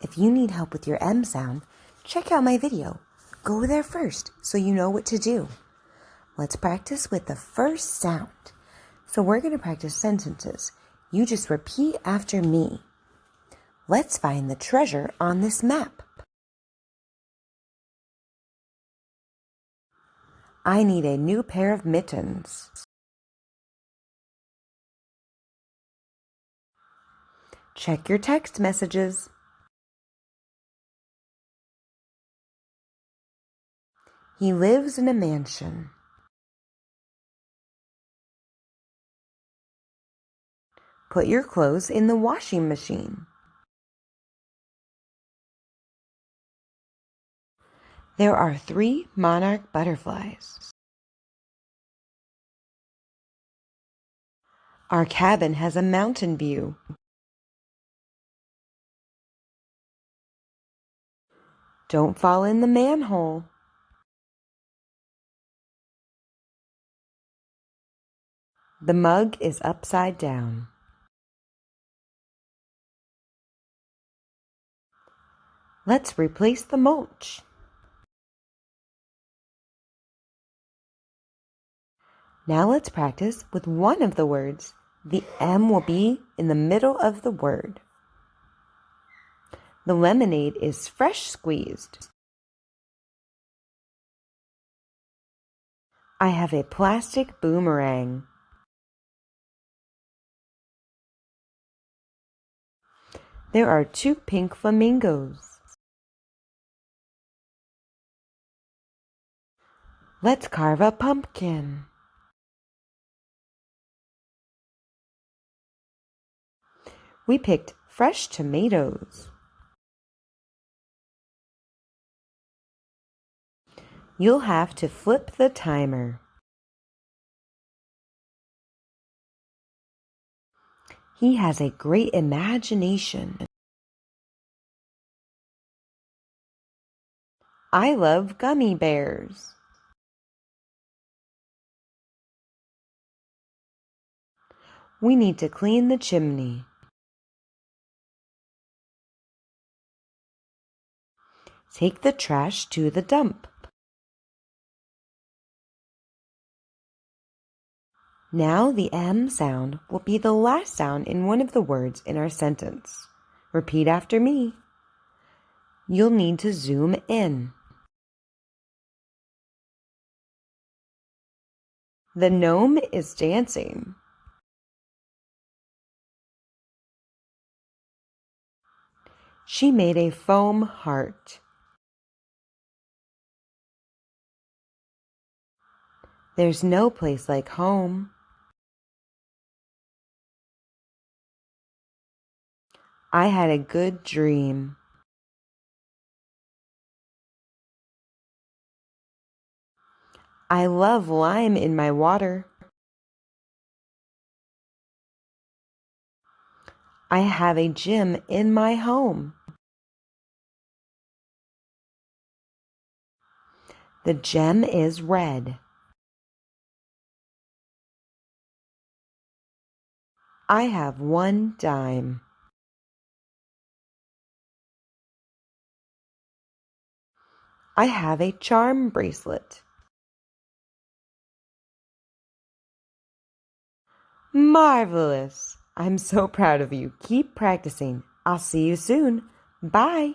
If you need help with your M sound, check out my video. Go there first so you know what to do. Let's practice with the first sound. So we're going to practice sentences. You just repeat after me. Let's find the treasure on this map. I need a new pair of mittens. Check your text messages. He lives in a mansion. Put your clothes in the washing machine. There are 3 monarch butterflies. Our cabin has a mountain view. Don't fall in the manhole. The mug is upside down. Let's replace the mulch. Now let's practice with one of the words. The M will be in the middle of the word. The lemonade is fresh squeezed. I have a plastic boomerang. There are 2 pink flamingos. Let's carve a pumpkin. We picked fresh tomatoes. You'll have to flip the timer. He has a great imagination. I love gummy bears. We need to clean the chimney. Take the trash to the dump. Now the M sound will be the last sound in one of the words in our sentence. Repeat after me. You'll need to zoom in. The gnome is dancing. She made a foam heart. There's no place like home. I had a good dream. I love lime in my water. I have a gym in my home. The gem is red. I have 1 dime. I have a charm bracelet. Marvelous! I'm so proud of you. Keep practicing. I'll see you soon. Bye!